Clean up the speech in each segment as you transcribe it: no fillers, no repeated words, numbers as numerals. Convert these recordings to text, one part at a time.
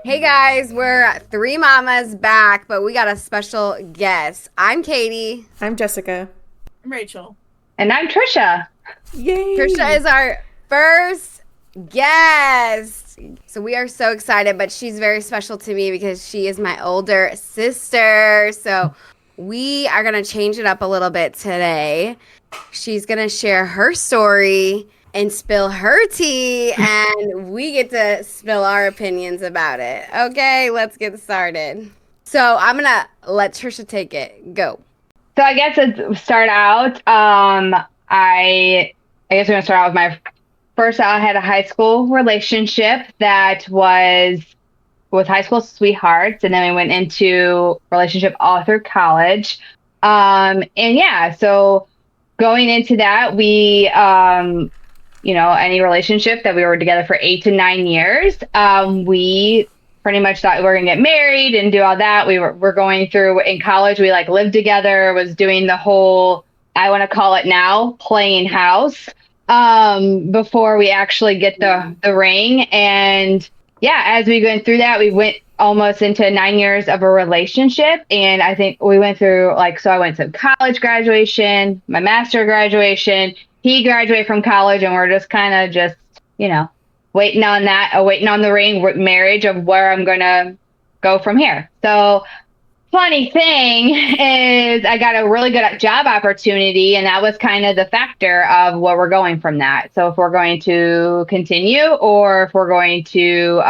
Hey guys, we're three mamas back, but we got a special guest. I'm Katie. I'm Jessica. I'm Rachel. And I'm Trisha. Trisha Yay! is our first guest. So we are so excited, but she's very special to me because she is my older sister. So we are going to change it up a little bit today. She's going to share her story and spill her tea, and we get to spill our opinions about it. Okay, let's get started. So I'm going to let Trisha take it. Go. So I guess to start out, I guess we're gonna start out with my first. I had a high school relationship that was with high school sweethearts, and then we went into relationship all through college. And yeah, so going into that, any relationship that we were together for 8 to 9 years, we pretty much thought we were gonna get married and do all that. We're going through in college. We like lived together, was doing the whole, I want to call it now, playing house, before we actually get the ring. And yeah, as we went through that, we went almost into 9 years of a relationship. And I think we went through so I went to college graduation, my master graduation, he graduated from college, and we're just kind of waiting on that, waiting on the ring marriage of where I'm going to go from here. So funny thing is I got a really good job opportunity, and that was kind of the factor of where we're going from that. So if we're going to continue or if we're going to,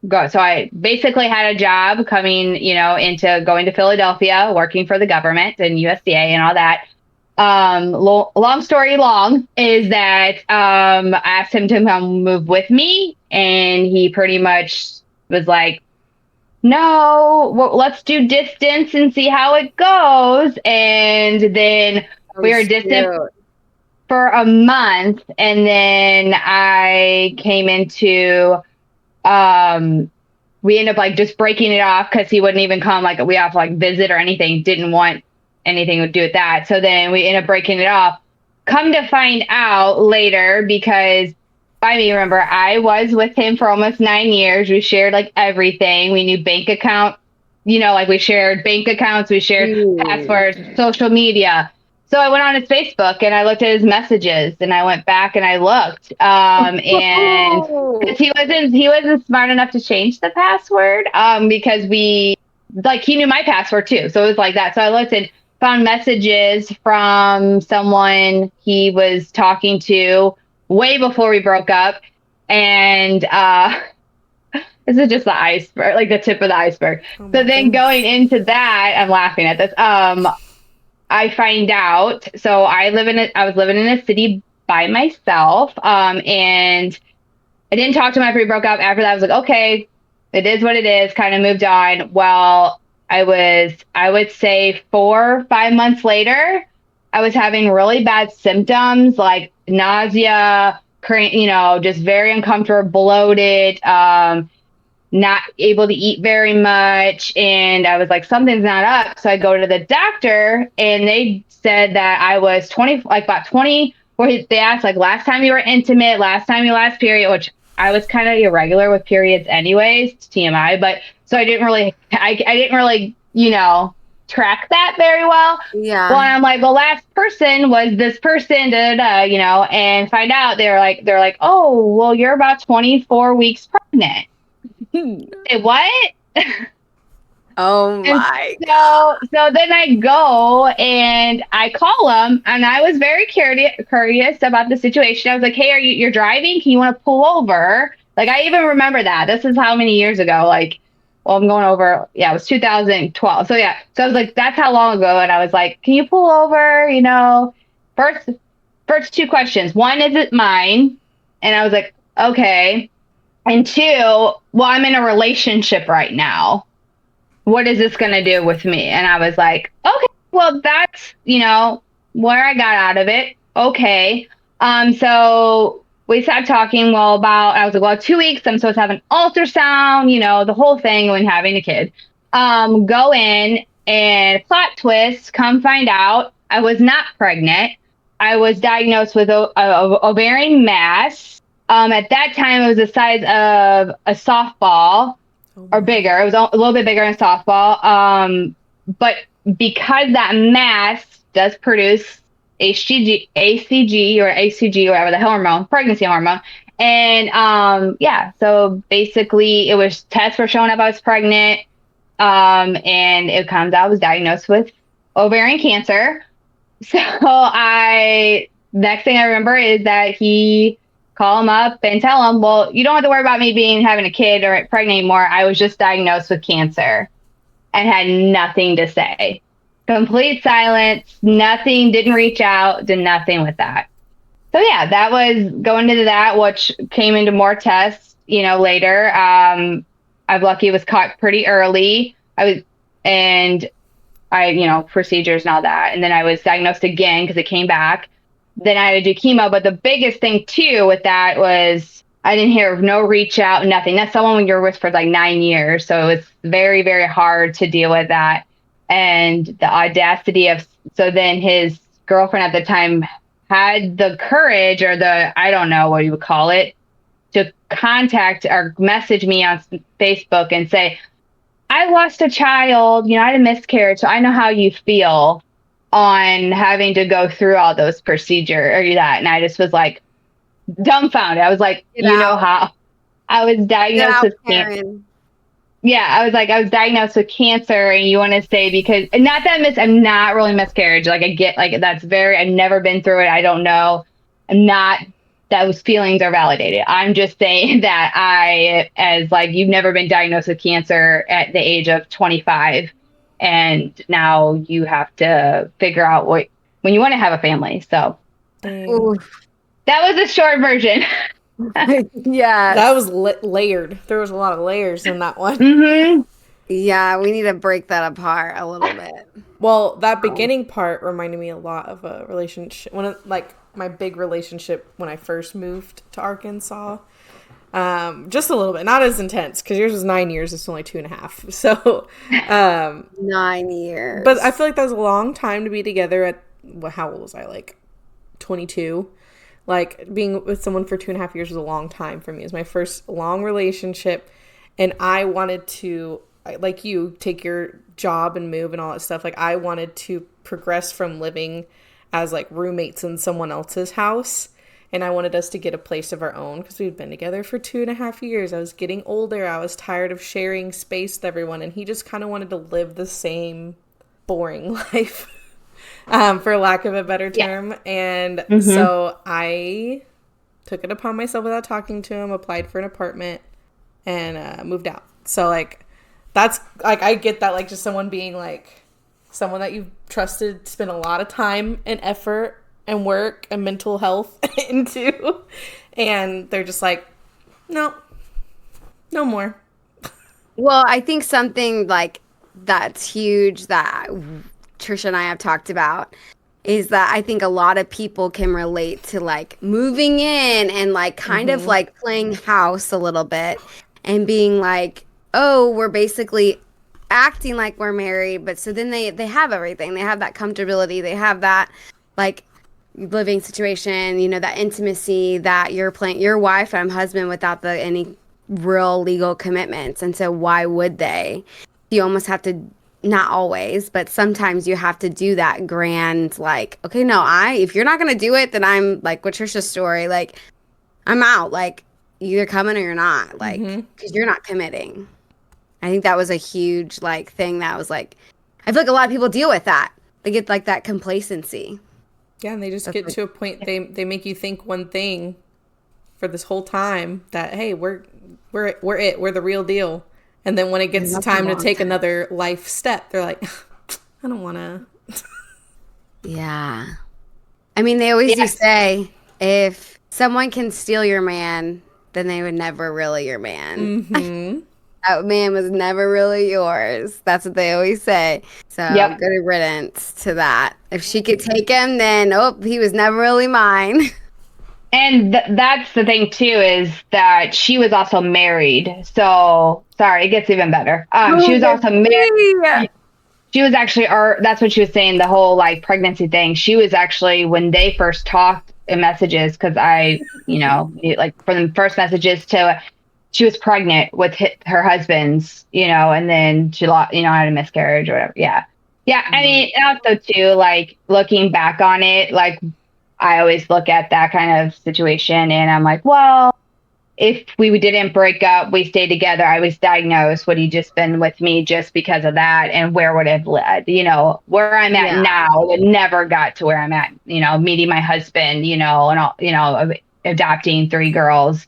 go. So I basically had a job coming, into going to Philadelphia, working for the government and USDA and all that. Long story long is that I asked him to come move with me, and he pretty much was like, no, well, let's do distance and see how it goes. And then we were distant for a month, and then I came into we ended up just breaking it off because he wouldn't even come, we have to visit or anything, didn't want anything to do with that. So then we ended up breaking it off. Come to find out later, because remember, I was with him for almost 9 years. We shared everything. We knew bank account, we shared bank accounts, we shared passwords, social media. So I went on his Facebook and I looked at his messages, and I went back and I looked, and because he wasn't smart enough to change the password, because he knew my password too. So it was like that. So I looked and found messages from someone he was talking to way before we broke up. And this is just the iceberg, the tip of the iceberg. So then going into that, I'm laughing at this. I find out, so I was living in a city by myself. And I didn't talk to him after we broke up. After that, I was like, okay, it is what it is, kind of moved on. Well, I would say 4 or 5 months later, I was having really bad symptoms like nausea, just very uncomfortable, bloated, not able to eat very much. And I was like, something's not up. So I go to the doctor, and they said that I was 20, about 20, where they asked, last time you were intimate, last time you last period, which I was kind of irregular with periods anyways, TMI. But so I didn't really, track that very well. Yeah. Well, and I'm like, the last person was this person, and find out they're like, oh, well, you're about 24 weeks pregnant. Say what? Oh my God. So then I go and I call him, and I was very curious about the situation. I was like, hey, you're driving? Can you want to pull over? I even remember that. This is how many years ago? I'm going over. Yeah, it was 2012. So yeah. So I was like, that's how long ago. And I was like, can you pull over? First two questions. One, is it mine? And I was like, okay. And two, well, I'm in a relationship right now. What is this going to do with me? And I was like, okay, well, that's, where I got out of it. Okay. So we started talking, I was like, well, 2 weeks, I'm supposed to have an ultrasound, the whole thing when having a kid. Go in, and plot twist, come find out I was not pregnant. I was diagnosed with a ovarian mass. At that time, it was the size of a softball or bigger. It was a little bit bigger than softball. But because that mass does produce ACG or ACG, whatever the hormone, pregnancy hormone. And yeah, so basically it was tests were showing up I was pregnant. And it comes out I was diagnosed with ovarian cancer. So next thing I remember is that he call him up and tell him, well, you don't have to worry about me having a kid or pregnant anymore. I was just diagnosed with cancer and had nothing to say. Complete silence, nothing, didn't reach out, did nothing with that. So yeah, that was going into that, which came into more tests, later. I'm lucky it was caught pretty early. Procedures and all that. And then I was diagnosed again because it came back. Then I had to do chemo. But the biggest thing too with that was I didn't hear no reach out, nothing. That's someone when you're with for like 9 years. So it was very, very hard to deal with that. And the audacity so then his girlfriend at the time had the courage or I don't know what you would call it, to contact or message me on Facebook and say, I lost a child, I had a miscarriage, so I know how you feel on having to go through all those procedures or that. And I just was like dumbfounded. I was like, how I was diagnosed with cancer. Yeah, I was diagnosed with cancer, and you want to say because not that I'm not really miscarriage. Like I get like I've never been through it. I don't know. Those feelings are validated. I'm just saying that you've never been diagnosed with cancer at the age of 25, and now you have to figure out when you want to have a family. So that was a short version. Yeah, that was layered. There was a lot of layers in that one. Mm-hmm. Yeah, we need to break that apart a little bit. Well, that beginning part reminded me a lot of a relationship. My big relationship when I first moved to Arkansas. Just a little bit, not as intense because yours was 9 years. It's only 2.5. So 9 years. But I feel like that was a long time to be together at how old was I? Like 22. Like being with someone for 2.5 years was a long time for me. It was my first long relationship, and I wanted to, like you, take your job and move and all that stuff. Like I wanted to progress from living as like roommates in someone else's house, and I wanted us to get a place of our own because we'd been together for 2.5 years. I was getting older. I was tired of sharing space with everyone, and he just kind of wanted to live the same boring life. For lack of a better term. Yeah. And so I took it upon myself without talking to him, applied for an apartment, and moved out. So like, that's like, I get that, like just someone being like someone that you've trusted, spent a lot of time and effort and work and mental health into. And they're just like, no more. Well, I think something like that's huge that Trisha and I have talked about is that I think a lot of people can relate to like moving in and like kind of like playing house a little bit and being like, oh, we're basically acting like we're married. But so then they have everything. They have that comfortability. They have that like living situation, that intimacy that you're playing your wife and husband without any real legal commitments. And so why would they? You almost have to, not always, but sometimes you have to do that grand, like, okay, no, if you're not going to do it, then I'm like with Trisha's story, like, I'm out. Like, you're either coming or you're not, like, because you're not committing. I think that was a huge, like, thing that was like, I feel like a lot of people deal with that. They get like that complacency. Yeah, and they just get to a point, they make you think one thing for this whole time that, hey, we're the real deal. And then when it gets time to take another life step, they're like, I don't want to. Yeah. I mean, they always do say, if someone can steal your man, then they were never really your man. Mm-hmm. That man was never really yours. That's what they always say. So good riddance to that. If she could take him, then, he was never really mine. And that's the thing, too, is that she was also married. So, sorry, it gets even better. She was also married. She was actually, that's what she was saying, the whole, like, pregnancy thing. She was actually, when they first talked, in messages because like from the first messages to she was pregnant with her husband's, and then she lost, had a miscarriage or whatever. Yeah. Yeah. I mean, and also too, like looking back on it, like I always look at that kind of situation and I'm like, well, if we didn't break up, we stayed together, I was diagnosed, would he just been with me just because of that? And where would it have led? Where I'm at now, it never got to where I'm at, meeting my husband, and all, adopting 3 girls.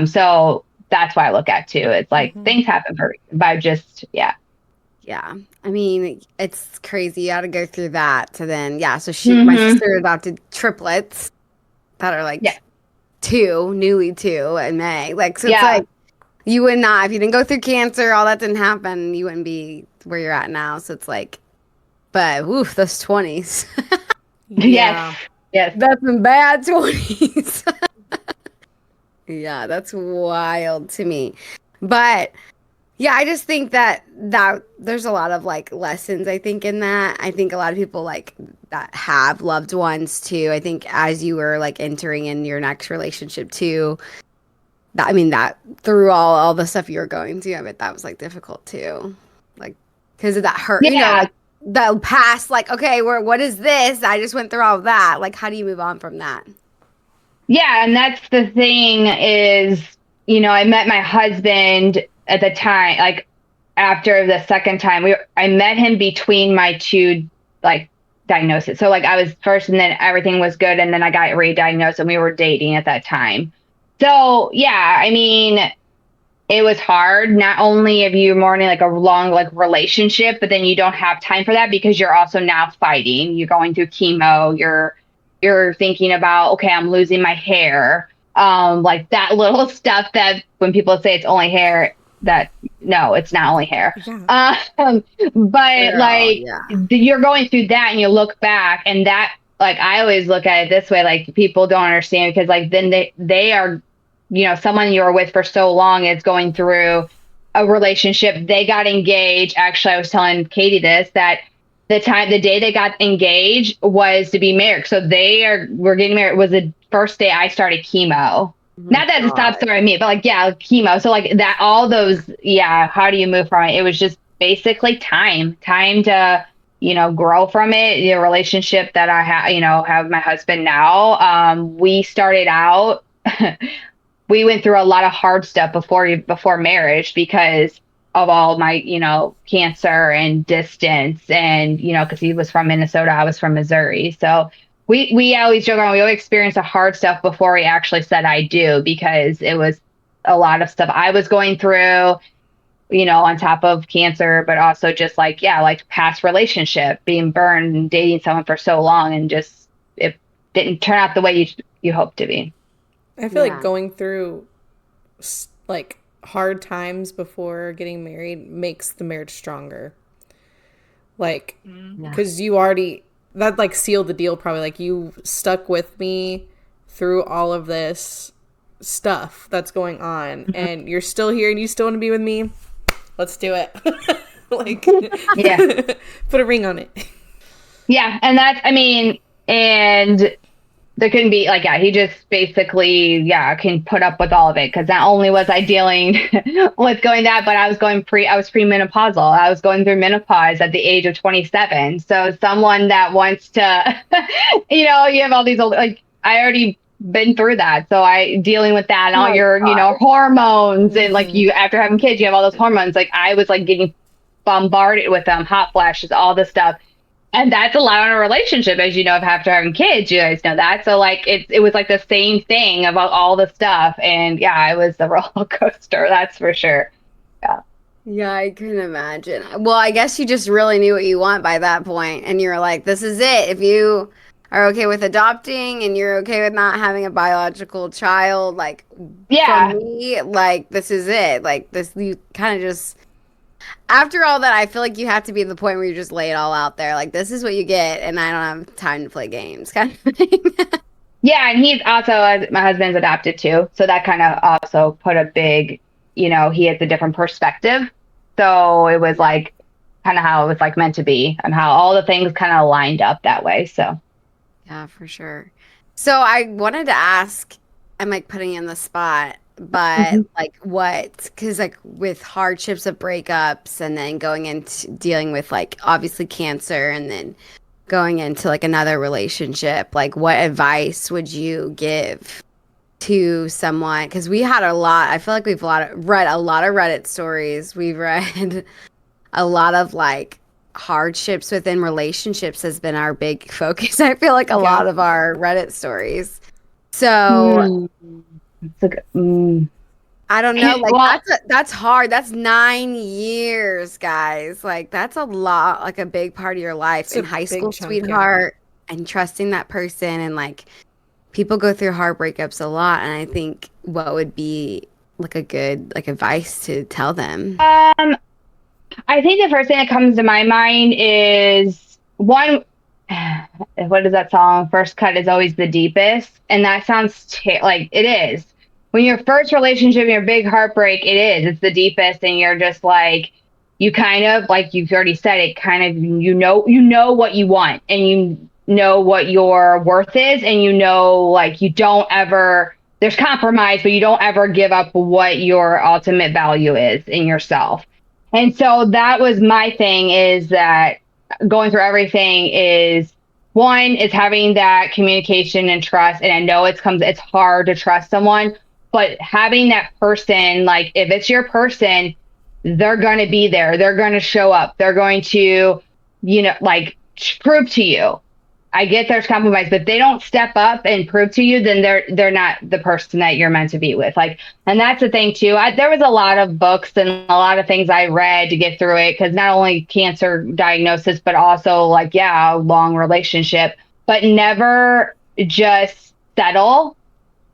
So that's why I look at too. It's like things happen for by just, yeah. Yeah. I mean, it's crazy. You got to go through that to then, my sister adopted triplets that are like 2, newly 2 in May. Like, so it's like, you would not, if you didn't go through cancer, all that didn't happen, you wouldn't be where you're at now. So it's like, but woof, those 20s. Yes. That's some bad 20s. Yeah, that's wild to me. But yeah, I just think that there's a lot of like lessons, I think, in that. I think a lot of people like that have loved ones too. I think as you were like entering in your next relationship too, that through all the stuff you were going through, I bet that was like difficult too. Like, because of that hurt, like the past, like, okay, what is this? I just went through all of that. Like, how do you move on from that? Yeah, and that's the thing is, I met my husband at the time, like after the second time, I met him between my 2 like diagnoses. So like I was first and then everything was good. And then I got re-diagnosed and we were dating at that time. So yeah, I mean, it was hard. Not only have you mourning like a long like relationship, but then you don't have time for that because you're also now fighting. You're going through chemo. You're thinking about, okay, I'm losing my hair. Like that little stuff that when people say it's only hair, no, it's not only hair. You're going through that and you look back and that, like, I always look at it this way, like people don't understand because like then they are, someone you were with for so long is going through a relationship. They got engaged. Actually, I was telling Katie this, that the day they got engaged was to be married. So we're getting married. It was the first day I started chemo. Not that it stops starting me, but like, chemo. So like that, all those, how do you move from it? It was just basically time to, grow from it. The relationship that I have my husband now. We started out, we went through a lot of hard stuff before marriage because of all my, cancer and distance and, because he was from Minnesota, I was from Missouri. So we always joke around, we always experienced the hard stuff before we actually said I do, because it was a lot of stuff I was going through, on top of cancer, but also just like past relationship, being burned and dating someone for so long and just, it didn't turn out the way you hoped to be. I feel like going through like hard times before getting married makes the marriage stronger. Like, because you already, that like sealed the deal probably. Like you stuck with me through all of this stuff that's going on and you're still here and you still want to be with me. Let's do it. Like, put a ring on it. Yeah. And that's, I mean, and there couldn't be like, he just basically, can put up with all of it. Because not only was I dealing with going that, but I was premenopausal. I was going through menopause at the age of 27. So someone that wants to, you have all these old, like, I already been through that. So dealing with that and all your, hormones and like after having kids, you have all those hormones. Like I was like getting bombarded with them, hot flashes, all this stuff. And that's a lot in a relationship, as you know, of after having kids, you guys know that. So like it was like the same thing about all the stuff. And it was the roller coaster, that's for sure. Yeah, I can imagine. Well, I guess you just really knew what you want by that point, and you're like, this is it. If you are okay with adopting and you're okay with not having a biological child, like, for me, like, this is it. Like, this, you kind of just, after all that, I feel like you have to be at the point where you just lay it all out there. Like, this is what you get, and I don't have time to play games, kind of thing. Yeah, and he's also, my husband's adopted too. So that kind of also put a big, he has a different perspective. So it was like kind of how it was like meant to be and how all the things kind of lined up that way. So. Yeah, for sure. So I wanted to ask, I'm like putting you on the spot, but Mhm. like what? Because like with hardships of breakups and then going into dealing with like obviously cancer and then going into like another relationship, like what advice would you give to someone? Because we had a lot, I feel like read a lot of Reddit stories. We've read a lot of like hardships within relationships has been our big focus. I feel like a Yeah. lot of our Reddit stories. So Hmm. It's like, mm. I don't know, like Well, that's hard. That's 9 years, guys. Like that's a lot, like a big part of your life It's in a high big school, chunk, yeah. sweetheart, and trusting that person and like people go through hard breakups a lot, and I think what would be like a good like advice to tell them. um, I think the first thing that comes to my mind is one. What is that song? First cut is always the deepest, and that sounds like it is. When your first relationship, your big heartbreak, it is. It's the deepest, and you're just like, you kind of like you've already said it. Kind of, you know what you want, and you know what your worth is, and you know like you don't ever. There's compromise, but you don't ever give up what your ultimate value is in yourself. And so that was my thing is that going through everything is one is having that communication and trust. And I know it's hard to trust someone, but having that person, like if it's your person, they're going to be there. They're going to show up. They're going to, like prove to you. I get there's compromise, but if they don't step up and prove to you, then they're not the person that you're meant to be with. Like, and that's the thing too. There was a lot of books and a lot of things I read to get through it because not only cancer diagnosis, but also like yeah, a long relationship. But never just settle.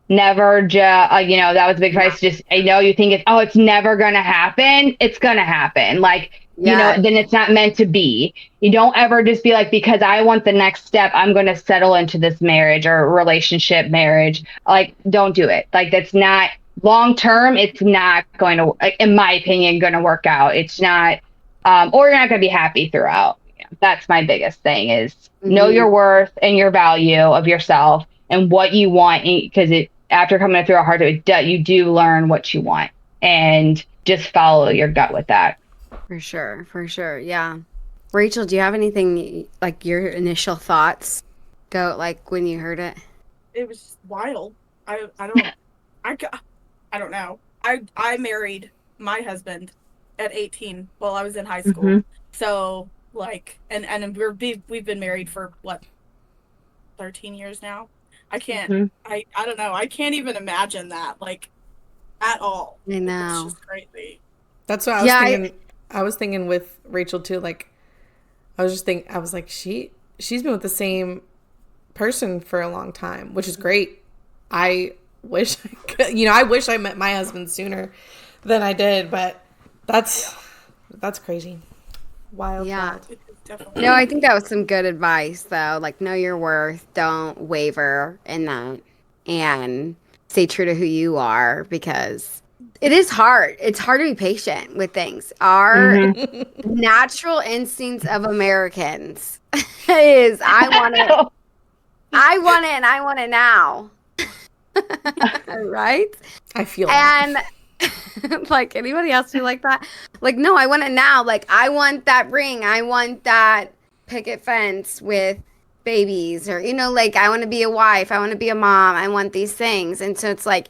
Never just that was a big Yeah. price. Just I know you think it's never gonna happen. It's gonna happen. Like Yeah. then it's not meant to be. You don't ever just be like, because I want the next step, I'm going to settle into this marriage or relationship marriage. Like, don't do it. Like, that's not long term. It's not going to, in my opinion, going to work out. It's not, or you're not going to be happy throughout. That's my biggest thing is know Mhm. your worth and your value of yourself and what you want. Because after coming through a hard time, you do learn what you want and just follow your gut with that. For sure, for sure. Yeah. Rachel, do you have anything like your initial thoughts go like when you heard it? It was just wild. I don't I ca- I don't know. I married my husband at 18 while I was in high school. Mm-hmm. So like we've been married for what 13 years now. I can't Mm-hmm. I don't know. I can't even imagine that like at all. I It's know. just crazy. That's what I was Yeah, thinking. I was thinking with Rachel too. Like, I was like, she's been with the same person for a long time, which is great. I wish I could, I wish I met my husband sooner than I did, but that's crazy. Wild, yeah. wild. It's definitely No, I think that was some good advice though. Like know your worth, don't waver in that and stay true to who you are because it is hard. It's hard to be patient with things. Our Mm-hmm. natural instincts of Americans is I want it and I want it now. Right? I feel that. And like anybody else feel like that? Like, no, I want it now. Like, I want that ring. I want that picket fence with babies, or like I want to be a wife. I want to be a mom. I want these things. And so it's like,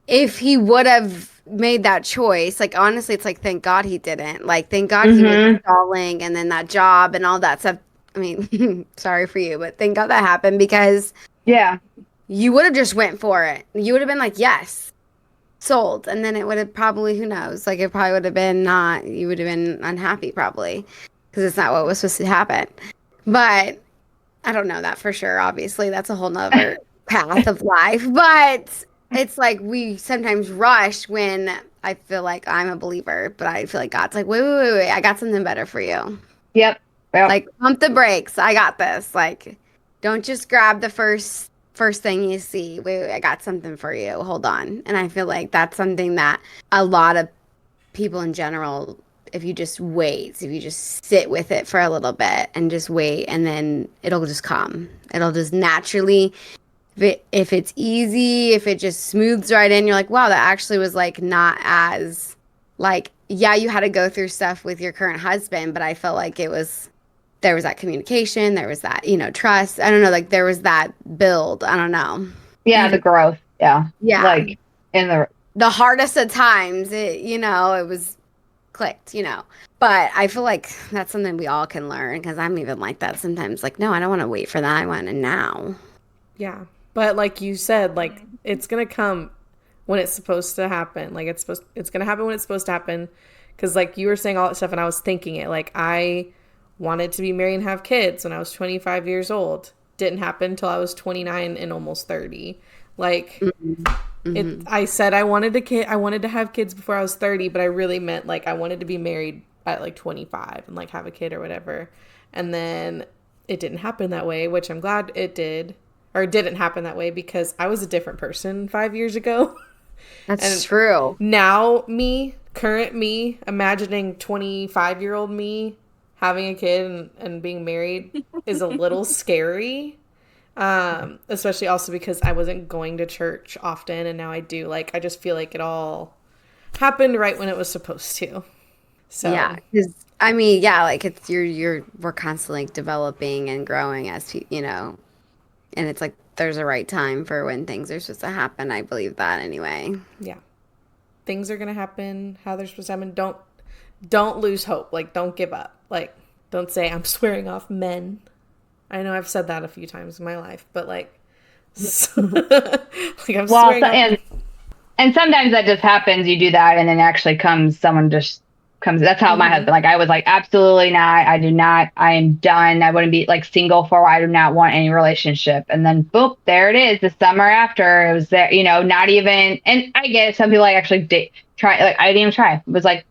if he would have made that choice, like honestly, it's like thank God he didn't. Like, thank God he was Mm-hmm. stalling, and then that job and all that stuff. I mean, sorry for you, but thank God that happened because Yeah. you would have just went for it. You would have been like, yes, sold, and then it would have probably, who knows, like it probably would have been not, you would have been unhappy probably because it's not what was supposed to happen. But I don't know that for sure. Obviously, that's a whole nother path of life. But it's like we sometimes rush when I feel like I'm a believer, but I feel like God's like, wait, I got something better for you. Yep. Well, Like, pump the brakes. I got this. Like, don't just grab the first thing you see. Wait, I got something for you. Hold on. And I feel like that's something that a lot of people in general, if you just wait, if you just sit with it for a little bit and just wait, and then it'll just come. It'll just naturally if it's easy, if it just smooths right in, you're like, wow, that actually was like not as like, yeah, you had to go through stuff with your current husband, but I felt like there was that communication, there was that, trust. I don't know, like there was that build. I don't know. Yeah, the growth. Yeah. Yeah. Like in the hardest of times, it was clicked, But I feel like that's something we all can learn because I'm even like that sometimes. Like, no, I don't want to wait for that. I want it now. Yeah. But like you said, like it's going to come when it's supposed to happen. Like it's going to happen when it's supposed to happen. Cause like you were saying all that stuff and I was thinking it, like I wanted to be married and have kids when I was 25 years old. Didn't happen until I was 29 and almost 30. Like I said I wanted to have kids before I was 30, but I really meant like I wanted to be married at like 25 and like have a kid or whatever. And then it didn't happen that way, which I'm glad it did. Or it didn't happen that way because I was a different person 5 years ago. That's true. Now current me, imagining 25-year-old me having a kid and being married is a little scary. Especially also because I wasn't going to church often and now I do. Like I just feel like it all happened right when it was supposed to. So yeah, because I mean, yeah, like it's we're constantly developing and growing as and it's like there's a right time for when things are supposed to happen. I believe that anyway. Yeah, things are gonna happen how they're supposed to happen. Don't lose hope. Like don't give up. Like don't say I'm swearing off men. I know I've said that a few times in my life, but like, like I'm swearing off. And sometimes that just happens. You do that, and then actually someone just comes. That's how my husband. Like I was like, absolutely not. I do not. I am done. I wouldn't be like single for. I do not want any relationship. And then boop, there it is. The summer after it was there. Not even. And I get it, some people like actually try. Like I didn't even try. It was like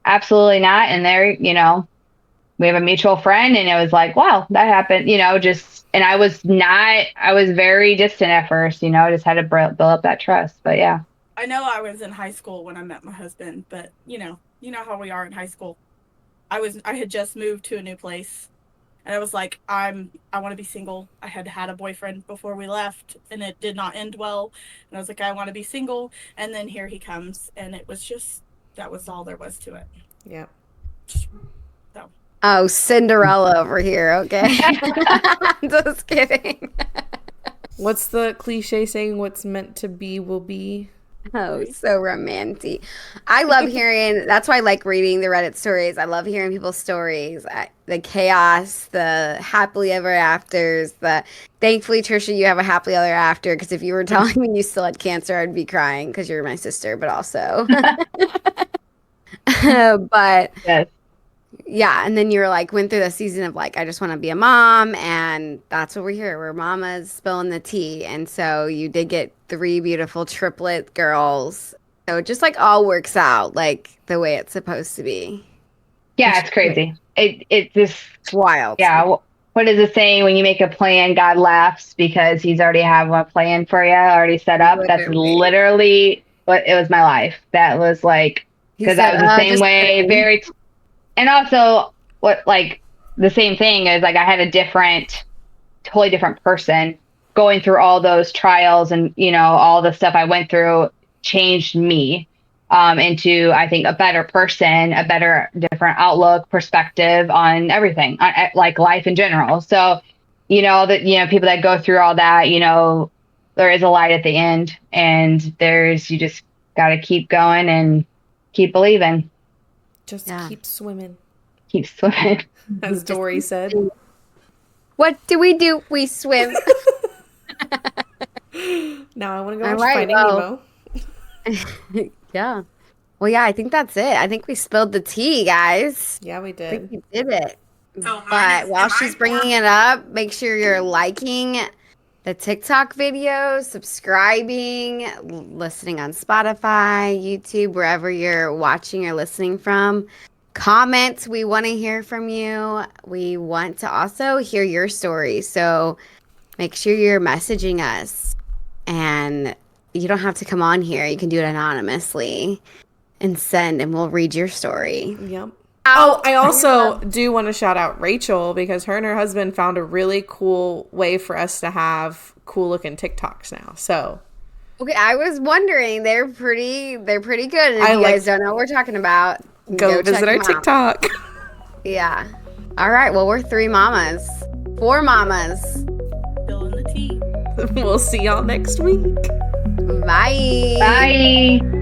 absolutely not. And there, we have a mutual friend and it was like, wow, that happened, and I was very distant at first, just had to build up that trust. But yeah. I know I was in high school when I met my husband, but you know how we are in high school. I had just moved to a new place and I was like, I want to be single. I had had a boyfriend before we left and it did not end well. And I was like, I want to be single. And then here he comes and it was just, that was all there was to it. Yeah. Oh, Cinderella over here. Okay. Just kidding. What's the cliche saying? What's meant to be will be. Oh, so romantic. I love hearing, that's why I like reading the Reddit stories. I love hearing people's stories, the chaos, the happily ever afters, thankfully, Trisha, you have a happily ever after, because if you were telling me you still had cancer, I'd be crying because you're my sister, but also. But yes. Yeah, and then you were like, went through the season of like, I just want to be a mom, and that's what we're here. We're mama's spilling the tea, and so you did get 3 beautiful triplet girls. So it just like all works out like the way it's supposed to be. Yeah, it's crazy. It's just wild. Yeah. What is the saying? When you make a plan, God laughs because He's already have one plan for you, already set up. That's literally what it was. My life. That was like because I was the same way. And also, the same thing is like I had totally different person going through all those trials and, all the stuff I went through changed me into, I think, a better person, a better, different outlook, perspective on everything, like life in general. So, people that go through all that, there is a light at the end and you just got to keep going and keep believing. Just keep swimming. Keep swimming. As Dory said. What do? We swim. Now I want to go watch Finding Nemo. Yeah. Well, yeah, I think that's it. I think we spilled the tea, guys. Yeah, we did. I think we did it. But while she's bringing it up, make sure you're liking the TikTok videos, subscribing, listening on Spotify, YouTube, wherever you're watching or listening from. Comments, we want to hear from you. We want to also hear your story. So make sure you're messaging us. And you don't have to come on here. You can do it anonymously and we'll read your story. Yep. Oh, I also do want to shout out Rachel because her and her husband found a really cool way for us to have cool looking TikToks now. So Okay, I was wondering. They're pretty good. And if you guys don't know what we're talking about, go check visit our them out. TikTok. Yeah. All right. Well, we're 3 mamas. 4 mamas. Spilling the tea. We'll see y'all next week. Bye. Bye.